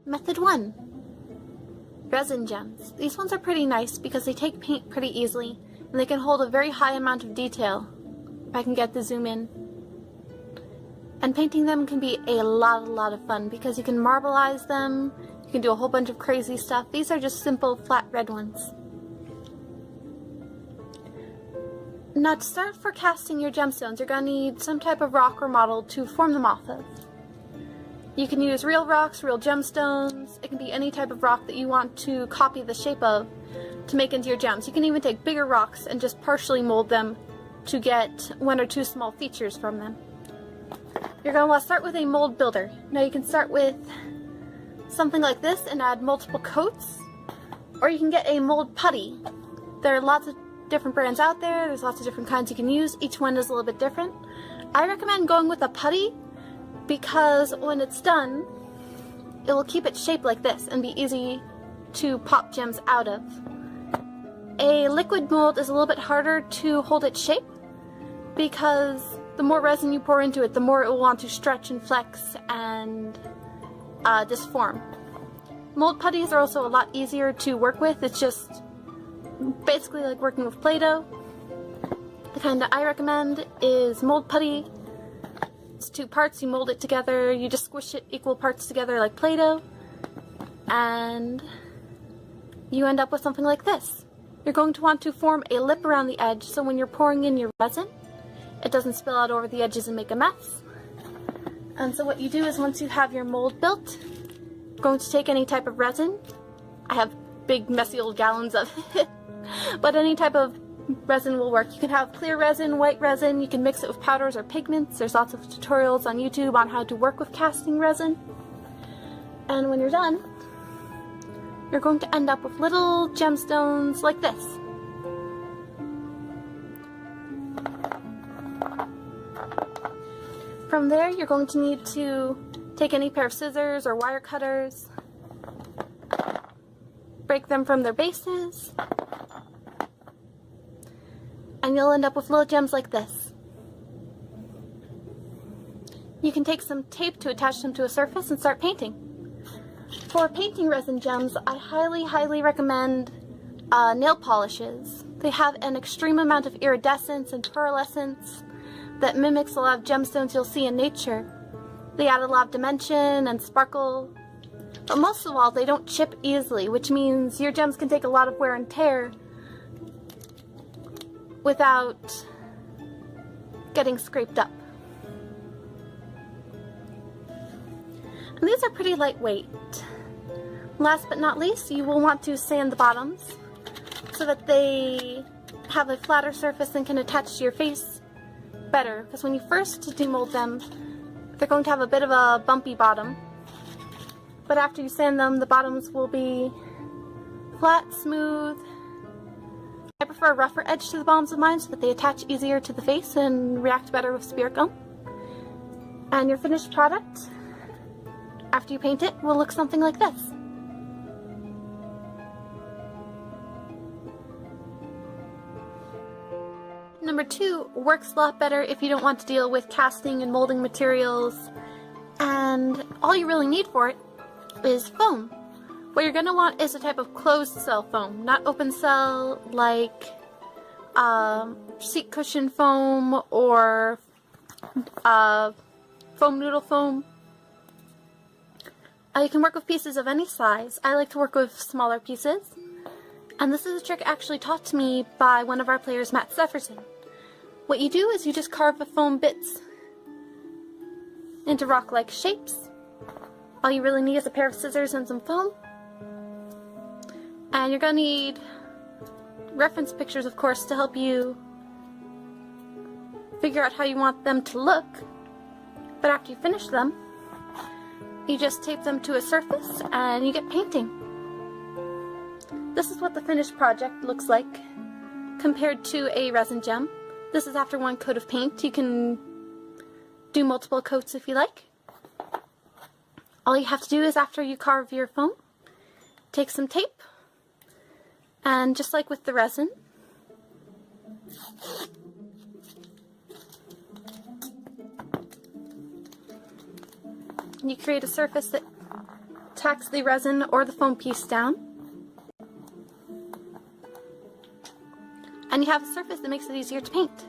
Method 1. Resin gems. These ones are pretty nice because they take paint pretty easily and they can hold a very high amount of detail. If I can get the zoom in. And painting them can be a lot of fun because you can marbleize them, you can do a whole bunch of crazy stuff. These are just simple flat red ones. Now to start for casting your gemstones, you're going to need some type of rock or model to form them off of. You can use real rocks, real gemstones, it can be any type of rock that you want to copy the shape of to make into your gems. You can even take bigger rocks and just partially mold them to get one or two small features from them. You're going to want to start with a mold builder. Now you can start with something like this and add multiple coats, or you can get a mold putty. There are lots of different brands out there, there's lots of different kinds you can use, each one is a little bit different. I recommend going with a putty because when it's done, it will keep its shape like this and be easy to pop gems out of. A liquid mold is a little bit harder to hold its shape because the more resin you pour into it, the more it will want to stretch and flex and just form. Mold putties are also a lot easier to work with. It's just basically like working with Play-Doh. The kind that I recommend is mold putty. It's 2 parts, you mold it together, you just squish it equal parts together like Play-Doh, and you end up with something like this. You're going to want to form a lip around the edge so when you're pouring in your resin, it doesn't spill out over the edges and make a mess. And so what you do is once you have your mold built, you're going to take any type of resin. I have big messy old gallons of it, but any type of resin will work. You can have clear resin, white resin, you can mix it with powders or pigments. There's lots of tutorials on YouTube on how to work with casting resin. And when you're done, you're going to end up with little gemstones like this. From there, you're going to need to take any pair of scissors or wire cutters, break them from their bases, and you'll end up with little gems like this. You can take some tape to attach them to a surface and start painting. For painting resin gems, I highly recommend nail polishes. They have an extreme amount of iridescence and pearlescence that mimics a lot of gemstones you'll see in nature. They add a lot of dimension and sparkle, but most of all, they don't chip easily, which means your gems can take a lot of wear and tear without getting scraped up. And these are pretty lightweight. Last but not least, you will want to sand the bottoms so that they have a flatter surface and can attach to your face better, because when you first demold them, they're going to have a bit of a bumpy bottom, but after you sand them, the bottoms will be flat, smooth. I prefer a rougher edge to the bottoms of mine so that they attach easier to the face and react better with spirit gum. And your finished product, after you paint it, will look something like this. Number 2 works a lot better if you don't want to deal with casting and molding materials, and all you really need for it is foam. What you're going to want is a type of closed cell foam, not open cell like seat cushion foam or foam noodle foam. You can work with pieces of any size. I like to work with smaller pieces, and this is a trick actually taught to me by one of our players, Matt Sefferson. What you do is you just carve the foam bits into rock-like shapes. All you really need is a pair of scissors and some foam. And you're going to need reference pictures, of course, to help you figure out how you want them to look. But after you finish them, you just tape them to a surface and you get painting. This is what the finished project looks like compared to a resin gem. This is after 1 coat of paint. You can do multiple coats if you like. All you have to do is, after you carve your foam, take some tape, and just like with the resin, you create a surface that tacks the resin or the foam piece down. And you have a surface that makes it easier to paint.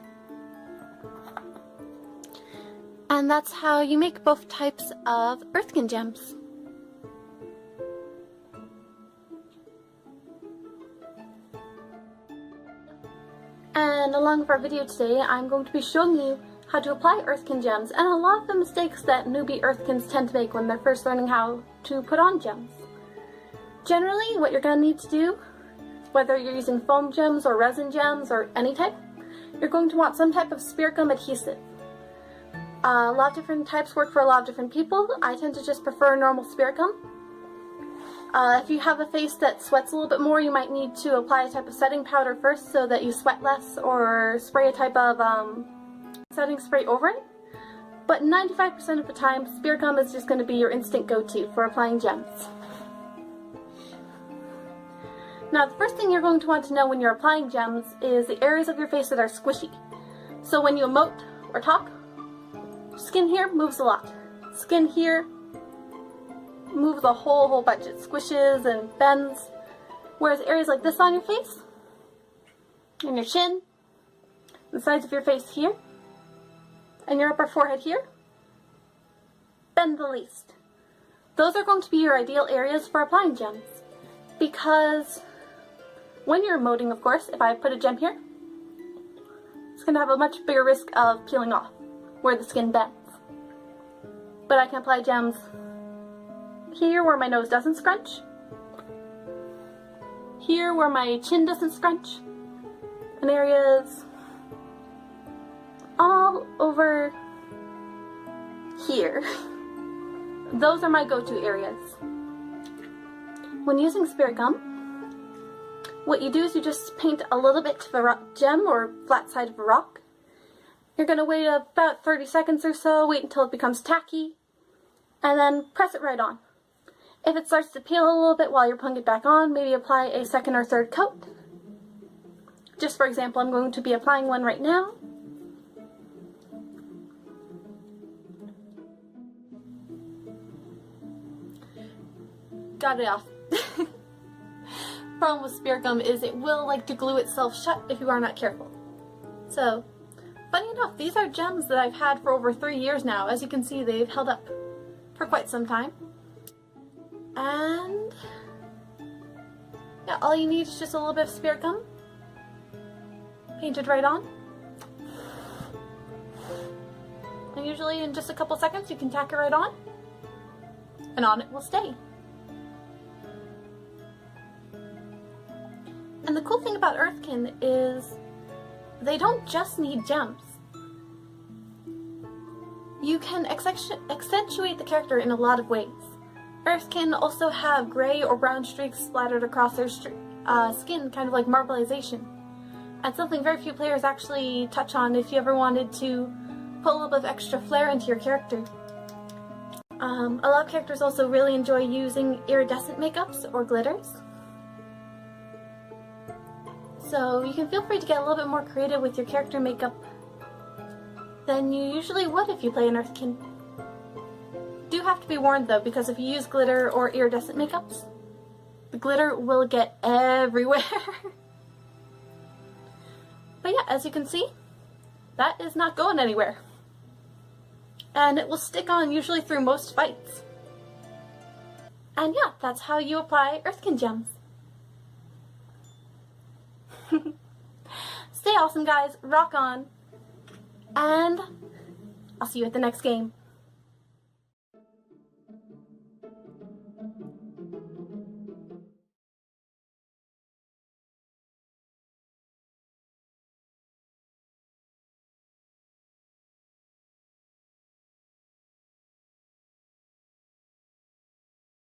And that's how you make both types of Earthkin gems. And along with our video today, I'm going to be showing you how to apply Earthkin gems and a lot of the mistakes that newbie Earthkins tend to make when they're first learning how to put on gems. Generally, what you're going to need to do, whether you're using foam gems or resin gems or any type, you're going to want some type of spirit gum adhesive. A lot of different types work for a lot of different people. I tend to just prefer normal spirit gum. If you have a face that sweats a little bit more, you might need to apply a type of setting powder first so that you sweat less, or spray a type of setting spray over it. But 95% of the time, spirit gum is just going to be your instant go-to for applying gems. Now, the first thing you're going to want to know when you're applying gems is the areas of your face that are squishy. So when you emote or talk, skin here moves a lot. Skin here moves a whole bunch. It squishes and bends. Whereas areas like this on your face, and your chin, the sides of your face here, and your upper forehead here, bend the least. Those are going to be your ideal areas for applying gems. Because when you're emoting, of course, if I put a gem here, it's going to have a much bigger risk of peeling off where the skin bends. But I can apply gems here where my nose doesn't scrunch, here where my chin doesn't scrunch, and areas all over here. Those are my go-to areas. When using spirit gum, what you do is you just paint a little bit to the gem or flat side of a rock. You're going to wait about 30 seconds or so, wait until it becomes tacky, and then press it right on. If it starts to peel a little bit while you're putting it back on, maybe apply a second or third coat. Just for example, I'm going to be applying one right now. Got it off. Problem with spirit gum is it will like to glue itself shut if you are not careful. So, funny enough, these are gems that I've had for over 3 years now. As you can see, they've held up for quite some time. And yeah, all you need is just a little bit of spirit gum, painted right on. And usually in just a couple seconds you can tack it right on, and on it will stay. And the cool thing about Earthkin is they don't just need gems. You can accentuate the character in a lot of ways. Earthkin also have gray or brown streaks splattered across their skin, kind of like marbleization. And something very few players actually touch on if you ever wanted to put a little bit of extra flair into your character. A lot of characters also really enjoy using iridescent makeups or glitters. So you can feel free to get a little bit more creative with your character makeup than you usually would if you play an Earthkin. Do have to be warned though, because if you use glitter or iridescent makeups, the glitter will get everywhere. But yeah, as you can see, that is not going anywhere. And it will stick on usually through most fights. And yeah, that's how you apply Earthkin gems. Stay awesome guys, rock on, and I'll see you at the next game.